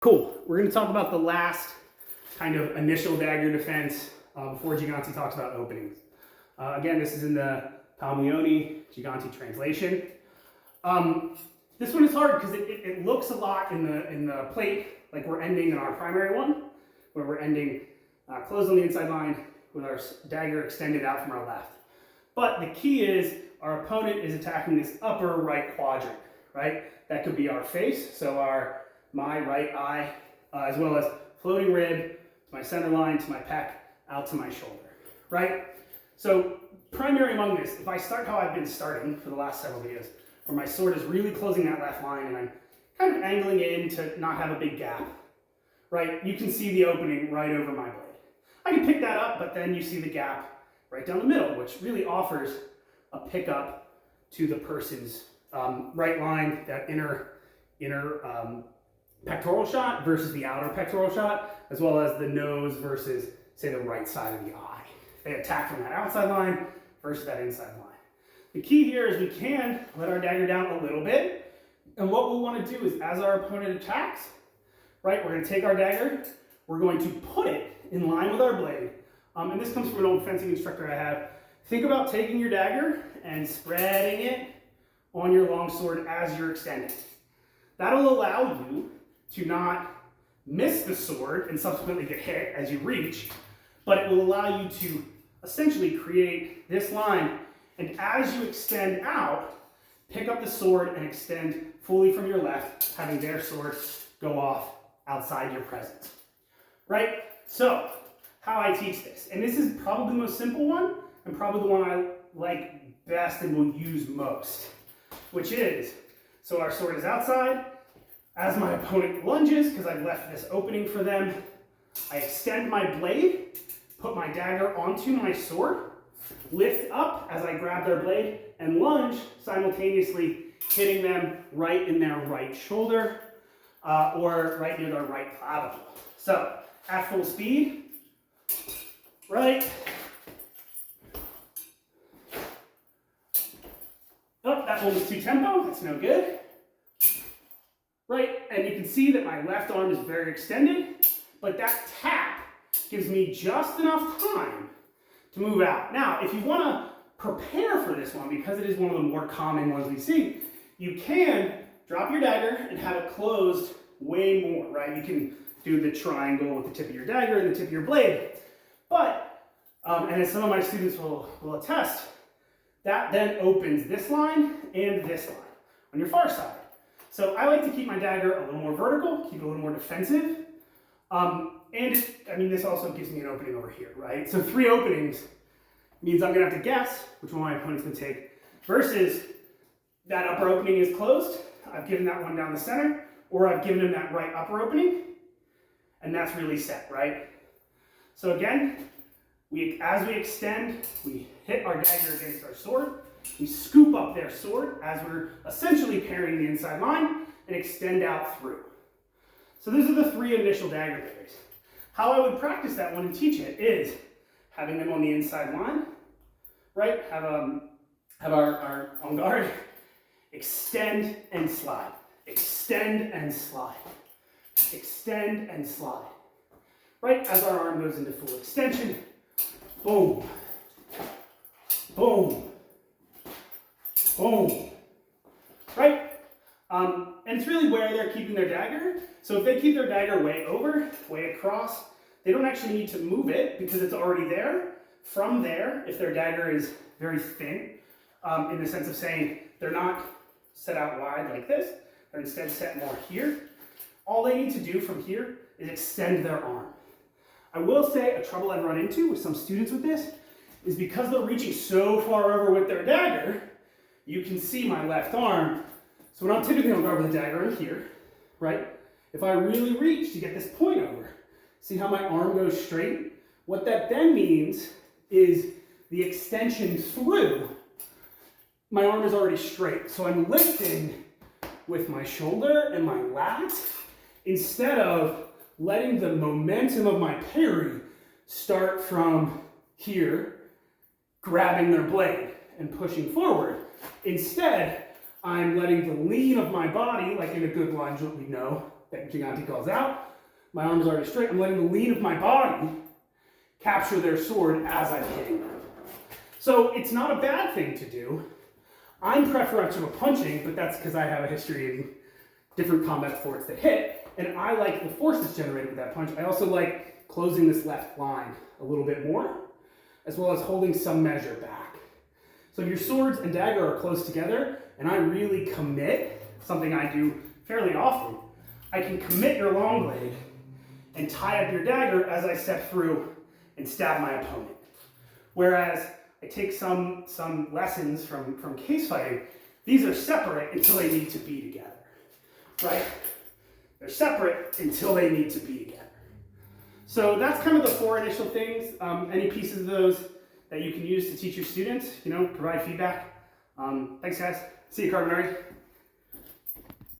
Cool. We're going to talk about the last kind of initial dagger defense before Giganti talks about openings. Again, this is in the Palmioni Giganti translation. This one is hard because it looks a lot in the plate like we're ending in our primary one, where we're ending closed on the inside line with our dagger extended out from our left. But the key is our opponent is attacking this upper right quadrant, right? That could be our face, so my right eye, as well as floating rib to my center line, to my pec, out to my shoulder, right? So primary among this, if I start how I've been starting for the last several videos, where my sword is really closing that left line and I'm kind of angling in to not have a big gap, right? You can see the opening right over my blade. I can pick that up, but then you see the gap right down the middle, which really offers a pickup to the person's right line, that inner pectoral shot versus the outer pectoral shot, as well as the nose versus, say, the right side of the eye. They attack from that outside line versus that inside line. The key here is we can let our dagger down a little bit, and what we want to do is as our opponent attacks, right, we're going to take our dagger, we're going to put it in line with our blade. And this comes from an old fencing instructor I have. Think about taking your dagger and spreading it on your longsword as you're extending. That'll allow you to not miss the sword and subsequently get hit as you reach, but it will allow you to essentially create this line, and as you extend out, pick up the sword and extend fully from your left, having their sword go off outside your presence, right? So, how I teach this, and this is probably the most simple one, and probably the one I like best and will use most, which is, so our sword is outside. As my opponent lunges, because I've left this opening for them, I extend my blade, put my dagger onto my sword, lift up as I grab their blade, and lunge, simultaneously hitting them right in their right shoulder or right near their right clavicle. So, at full speed, right. Oh, that one was too tempo, that's no good. Right, and you can see that my left arm is very extended, but that tap gives me just enough time to move out. Now, if you want to prepare for this one, because it is one of the more common ones we see, you can drop your dagger and have it closed way more, right? You can do the triangle with the tip of your dagger and the tip of your blade. But, and as some of my students will attest, that then opens this line and this line on your far side. So I like to keep my dagger a little more vertical, keep it a little more defensive. This also gives me an opening over here, right? So 3 openings means I'm gonna have to guess which one my opponent's gonna take, versus that upper opening is closed, I've given that one down the center, or I've given him that right upper opening, and that's really set, right? So again, as we extend, we hit our dagger against our sword, we scoop up their sword as we're essentially parrying the inside line and extend out through. So those are the 3 initial dagger parries. How I would practice that one and teach it is having them on the inside line, right? Have our on guard, extend and slide, extend and slide, extend and slide. Right as our arm goes into full extension, boom, boom, boom, right? And it's really where they're keeping their dagger. So if they keep their dagger way over, way across, they don't actually need to move it because it's already there. From there, if their dagger is very thin, in the sense of saying they're not set out wide like this, they're instead set more here, all they need to do from here is extend their arm. I will say a trouble I've run into with some students with this is because they're reaching so far over with their dagger, you can see my left arm. So when I'm typically on guard with a dagger in here, right? If I really reach to get this point over, see how my arm goes straight? What that then means is the extension through, my arm is already straight. So I'm lifting with my shoulder and my lat instead of letting the momentum of my parry start from here, grabbing their blade and pushing forward. Instead, I'm letting the lean of my body, like in a good lunge, what we know, that giganti calls out. My arm is already straight. I'm letting the lean of my body capture their sword as I'm hitting them. So it's not a bad thing to do. I'm preferential to punching, but that's because I have a history in different combat sports that hit, and I like the force that's generated with that punch. I also like closing this left line a little bit more, as well as holding some measure back. So if your swords and dagger are close together, and I really commit, something I do fairly often, I can commit your long blade and tie up your dagger as I step through and stab my opponent. Whereas I take some lessons from case fighting, these are separate until they need to be together, right? They're separate until they need to be together. So that's kind of the 4 initial things. Any pieces of those that you can use to teach your students, provide feedback. Thanks guys. See you, Carbonari.